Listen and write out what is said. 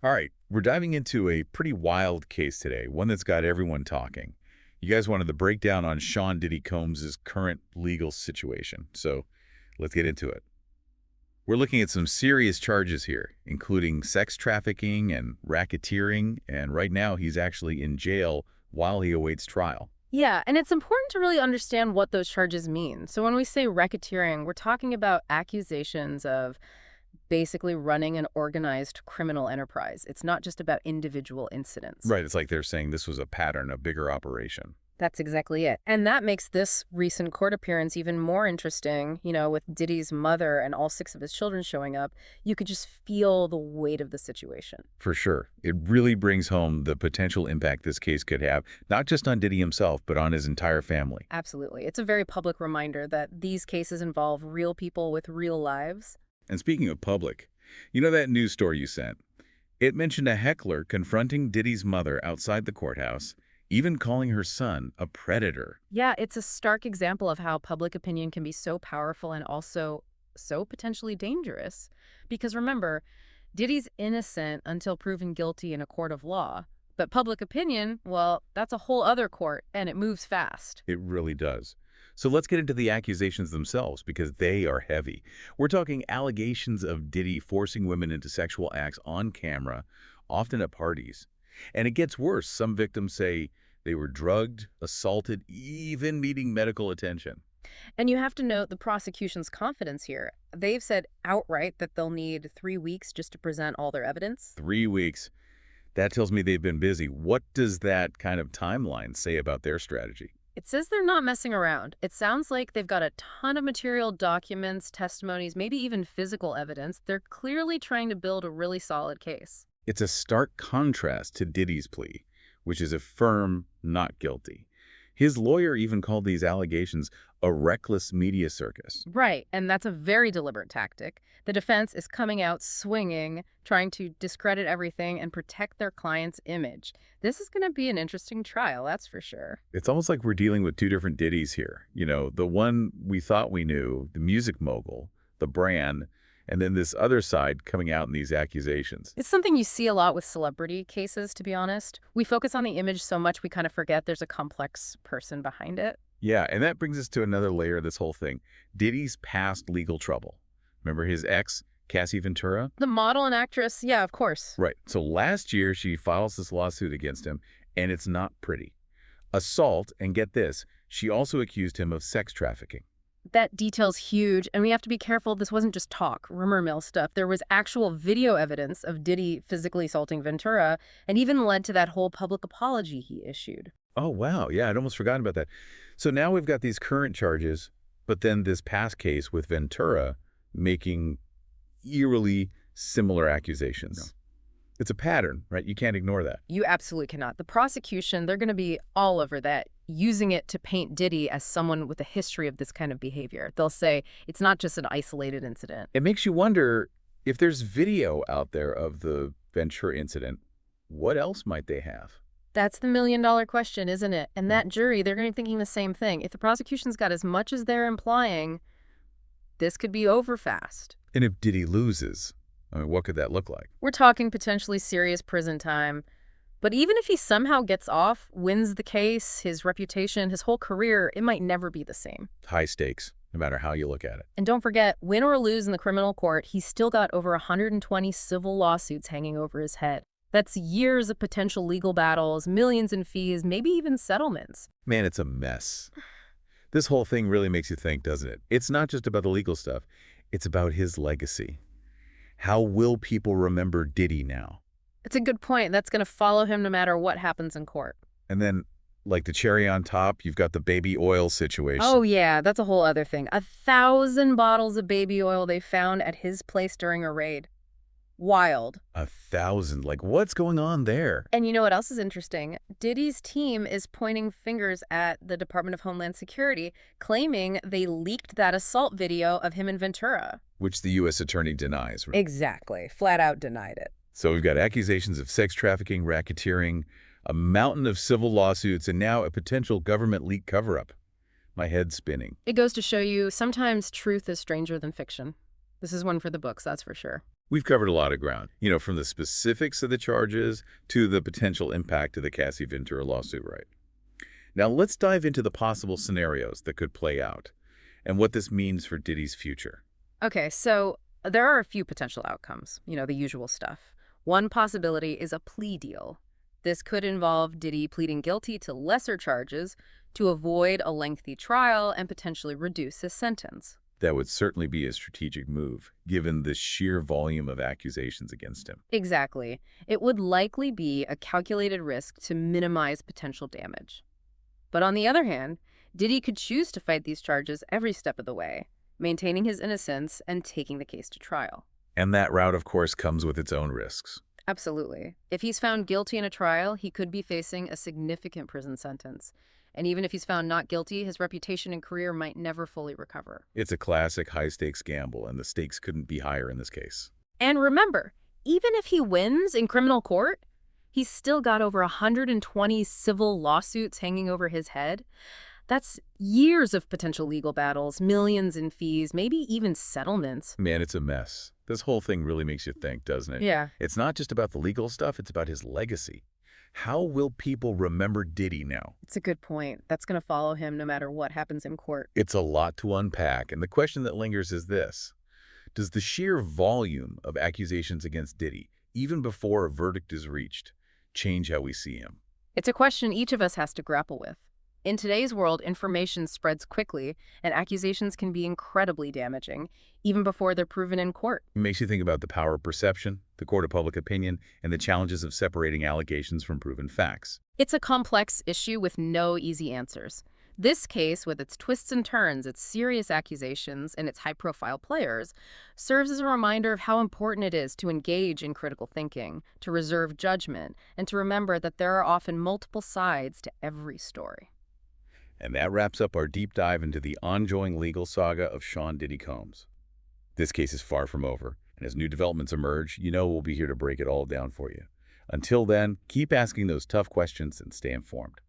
All right, we're diving into a pretty wild case today, one that's got everyone talking. You guys wanted the breakdown on Sean Diddy Combs' current legal situation, so let's get into it. We're looking at some serious charges here, including sex trafficking and racketeering, and right now he's actually in jail while he awaits trial. Yeah, and it's important to really understand what those charges mean. So when we say racketeering, we're talking about accusations of basically running an organized criminal enterprise. It's not just about individual incidents. Right, it's like they're saying this was a pattern, a bigger operation. That's exactly it. And that makes this recent court appearance even more interesting. With Diddy's mother and all six of his children showing up, you could just feel the weight of the situation. For sure. It really brings home the potential impact this case could have, not just on Diddy himself, but on his entire family. Absolutely. It's a very public reminder that these cases involve real people with real lives. And speaking of public, you know that news story you sent? It mentioned a heckler confronting Diddy's mother outside the courthouse, even calling her son a predator. Yeah, it's a stark example of how public opinion can be so powerful and also so potentially dangerous. Because remember, Diddy's innocent until proven guilty in a court of law. But public opinion, well, that's a whole other court, and it moves fast. It really does. So let's get into the accusations themselves because they are heavy. We're talking allegations of Diddy forcing women into sexual acts on camera, often at parties. And it gets worse. Some victims say they were drugged, assaulted, even needing medical attention. And you have to note the prosecution's confidence here. They've said outright that they'll need 3 weeks just to present all their evidence. 3 weeks. That tells me they've been busy. What does that kind of timeline say about their strategy? It says they're not messing around. It sounds like they've got a ton of material, documents, testimonies, maybe even physical evidence. They're clearly trying to build a really solid case. It's a stark contrast to Diddy's plea, which is a firm not guilty. His lawyer even called these allegations a reckless media circus. Right, and that's a very deliberate tactic. The defense is coming out swinging, trying to discredit everything and protect their client's image. This is going to be an interesting trial, that's for sure. It's almost like we're dealing with two different Diddys here. You know, the one we thought we knew, the music mogul, the brand, and then this other side coming out in these accusations. It's something you see a lot with celebrity cases, to be honest. We focus on the image so much we kind of forget there's a complex person behind it. Yeah, and that brings us to another layer of this whole thing. Diddy's past legal trouble. Remember his ex, Cassie Ventura? The model and actress, yeah, of course. Right. So last year, she files this lawsuit against him, and it's not pretty. Assault, and get this, she also accused him of sex trafficking. That detail's huge, and we have to be careful this wasn't just talk, rumor mill stuff. There was actual video evidence of Diddy physically assaulting Ventura, and even led to that whole public apology he issued. Oh, wow. Yeah, I'd almost forgotten about that. So now we've got these current charges, but then this past case with Ventura making eerily similar accusations. It's a pattern, right? You can't ignore that. You absolutely cannot. The prosecution, they're going to be all over that, using it to paint Diddy as someone with a history of this kind of behavior. They'll say it's not just an isolated incident. It makes you wonder if there's video out there of the Ventura incident, what else might they have? That's the million-dollar question, isn't it? And that jury, they're going to be thinking the same thing. If the prosecution's got as much as they're implying, this could be over fast. And if Diddy loses, I mean, what could that look like? We're talking potentially serious prison time. But even if he somehow gets off, wins the case, his reputation, his whole career, it might never be the same. High stakes, no matter how you look at it. And don't forget, win or lose in the criminal court, he's still got over 120 civil lawsuits hanging over his head. That's years of potential legal battles, millions in fees, maybe even settlements. Man, it's a mess. This whole thing really makes you think, doesn't it? It's not just about the legal stuff. It's about his legacy. How will people remember Diddy now? It's a good point. That's going to follow him no matter what happens in court. And then, like the cherry on top, you've got the baby oil situation. Oh, yeah, that's a whole other thing. 1,000 bottles of baby oil they found at his place during a raid. Wild. 1,000. Like, what's going on there? And you know what else is interesting? Diddy's team is pointing fingers at the Department of Homeland Security, claiming they leaked that assault video of him and Ventura. Which the U.S. attorney denies. Right? Exactly. Flat out denied it. So we've got accusations of sex trafficking, racketeering, a mountain of civil lawsuits, and now a potential government leak cover-up. My head's spinning. It goes to show you sometimes truth is stranger than fiction. This is one for the books, that's for sure. We've covered a lot of ground, from the specifics of the charges to the potential impact of the Cassie Ventura lawsuit, right? Now let's dive into the possible scenarios that could play out and what this means for Diddy's future. Okay, so there are a few potential outcomes, the usual stuff. One possibility is a plea deal. This could involve Diddy pleading guilty to lesser charges to avoid a lengthy trial and potentially reduce his sentence. That would certainly be a strategic move, given the sheer volume of accusations against him. Exactly. It would likely be a calculated risk to minimize potential damage. But on the other hand, Diddy could choose to fight these charges every step of the way, maintaining his innocence and taking the case to trial. And that route, of course, comes with its own risks. Absolutely. If he's found guilty in a trial, he could be facing a significant prison sentence. And even if he's found not guilty, his reputation and career might never fully recover. It's a classic high-stakes gamble, and the stakes couldn't be higher in this case. And remember, even if he wins in criminal court, he's still got over 120 civil lawsuits hanging over his head. That's years of potential legal battles, millions in fees, maybe even settlements. Man, it's a mess. This whole thing really makes you think, doesn't it? Yeah. It's not just about the legal stuff, it's about his legacy. How will people remember Diddy now? It's a good point. That's going to follow him no matter what happens in court. It's a lot to unpack, and the question that lingers is this. Does the sheer volume of accusations against Diddy, even before a verdict is reached, change how we see him? It's a question each of us has to grapple with. In today's world, information spreads quickly, and accusations can be incredibly damaging, even before they're proven in court. It makes you think about the power of perception, the court of public opinion, and the challenges of separating allegations from proven facts. It's a complex issue with no easy answers. This case, with its twists and turns, its serious accusations, and its high-profile players, serves as a reminder of how important it is to engage in critical thinking, to reserve judgment, and to remember that there are often multiple sides to every story. And that wraps up our deep dive into the ongoing legal saga of Sean Diddy Combs. This case is far from over, and as new developments emerge, we'll be here to break it all down for you. Until then, keep asking those tough questions and stay informed.